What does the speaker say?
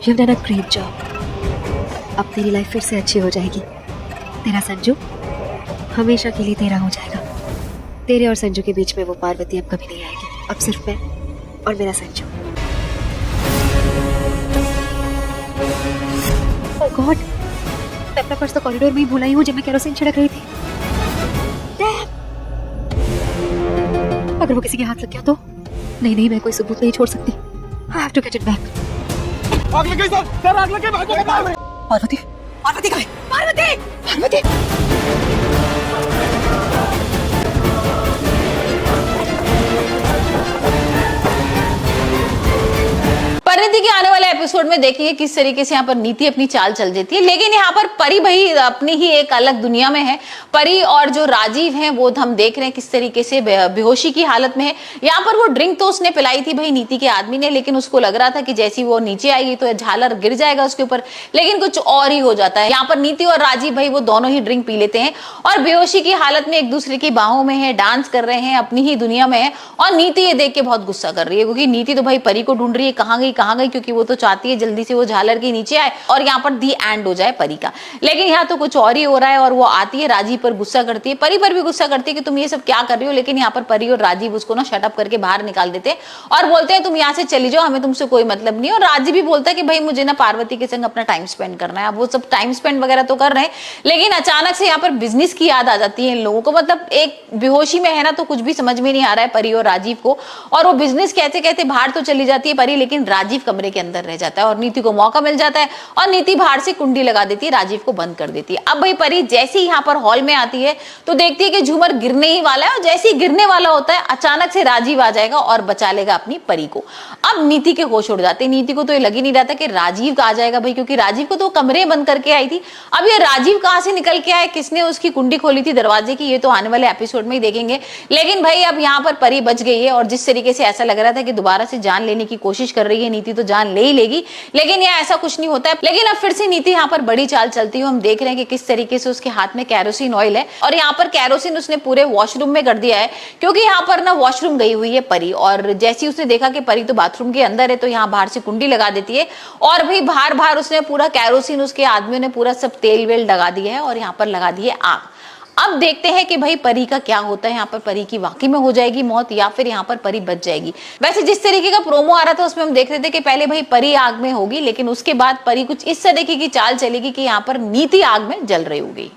You've done a great job. अब तेरी life फिर से अच्छी हो जाएगी। तेरा संजू हमेशा के लिए तेरा हो जाएगा। तेरे और संजू के बीच में वो पार्वती अब कभी नहीं आएगी। अब सिर्फ मैं और मेरा संजू। Oh God, मैं अपना पर्स तो कॉरिडोर में ही भुलाई हूँ जब मैं केरोसिन छिड़क रही थी। अगर वो किसी के हाथ लग गया तो? नहीं, मैं कोई सबूत नहीं छोड़ सकती। I have to get it back. आग लग गई सर, आग लग गई। पार्वती कहाँ है? पार्वती! परिणीति के आने वाले एपिसोड में देखेंगे किस तरीके से यहाँ पर नीति अपनी चाल चल देती है, लेकिन यहाँ पर परी भाई अपनी ही एक अलग दुनिया में है। परी और जो राजीव हैं वो हम देख रहे हैं किस तरीके से बेहोशी की हालत में है। यहाँ पर वो ड्रिंक तो उसने पिलाई थी भाई नीति के आदमी ने, लेकिन उसको लग रहा था कि जैसी वो नीचे आएगी तो झालर गिर जाएगा उसके ऊपर, लेकिन कुछ और ही हो जाता है। यहाँ पर नीति और राजीव भाई वो दोनों ही ड्रिंक पी लेते हैं और बेहोशी की हालत में एक दूसरे की बाहों में है, डांस कर रहे हैं, अपनी ही दुनिया में है। और नीति ये देख के बहुत गुस्सा कर रही है, क्योंकि नीति तो भाई परी को ढूंढ रही है कहाँ गई, क्योंकि वो तो चाहती है जल्दी से वो झालर के नीचे आए और यहाँ पर दी एंड हो जाए परी का। लेकिन यहाँ तो कुछ और ही हो रहा है और वो आती है राजीव पर गुस्सा करती है, परी पर भी गुस्सा करती है कि तुम ये सब क्या कर रही हो। लेकिन यहाँ पर परी और राजीव उसको ना शट अप करके बाहर निकाल देते हैं और बोलते हैं तुम यहाँ से चली जाओ, हमें तुमसे कोई मतलब नहीं। और राजीव भी बोलता है कि भाई मुझे ना पार्वती के संग अपना टाइम स्पेंड करना है। अब वो सब टाइम स्पेंड वगैरह तो कर रहे हैं, लेकिन अचानक से यहाँ पर बिजनेस की याद आ जाती है इन लोगों को। मतलब एक बेहोशी में है ना, तो कुछ भी समझ में नहीं आ रहा है परी और राजीव को। और वो बिजनेस कहते कहते बाहर तो चली जाती है परी, लेकिन राजीव कमरे के अंदर रह जाता है और नीति को मौका मिल जाता है और नीति बाहर से कुंडी लगा देती है, राजीव को बंद कर देती है। अब भाई परी जैसे ही यहाँ पर हॉल में आती है तो देखती है कि झूमर गिरने ही वाला है और जैसे ही गिरने वाला होता है अचानक से राजीव आ जाएगा और बचा लेगा अपनी परी को। अब नीति के होश उड़ जाते हैं। नीति को तो ये लग ही नहीं रहा था कि राजीव का आ जाएगा भाई, क्योंकि राजीव को तो कमरे बंद करके आई थी। अब ये राजीव कहां से निकल के आए, किसने उसकी कुंडी खोली थी दरवाजे की, ये तो आने वाले एपिसोड में ही देखेंगे। लेकिन भाई अब यहाँ पर परी बच गई है और जिस तरीके से ऐसा लग रहा था कि दोबारा से जान लेने की कोशिश कर रही है नीति, तो जान ले ही लेगी, लेकिन यहाँ ऐसा कुछ नहीं होता है। लेकिन अब फिर से नीति यहाँ पर बड़ी चाल चलती है। हम देख रहे हैं कि किस तरीके से उसके हाथ में कैरोसिन ऑयल है और यहाँ पर कैरोसिन उसने पूरे वॉशरूम में कर दिया है, क्योंकि यहाँ पर ना वॉशरूम गई हुई है परी। और जैसे उसने देखा कि परी तो बाथरूम के अंदर है, तो यहाँ बाहर से कुंडी लगा देती है और भाई बाहर उसने पूरा कैरोसिन, उसके आदमियों ने पूरा सब तेल वेल लगा दिया है और यहाँ पर लगा दी है आग। अब देखते हैं कि भाई परी का क्या होता है। यहाँ पर परी की वाकई में हो जाएगी मौत या फिर यहाँ पर परी बच जाएगी। वैसे जिस तरीके का प्रोमो आ रहा था उसमें हम देख रहे थे कि पहले भाई परी आग में होगी, लेकिन उसके बाद परी कुछ इस तरीके की चाल चलेगी कि यहाँ पर नीति आग में जल रही होगी।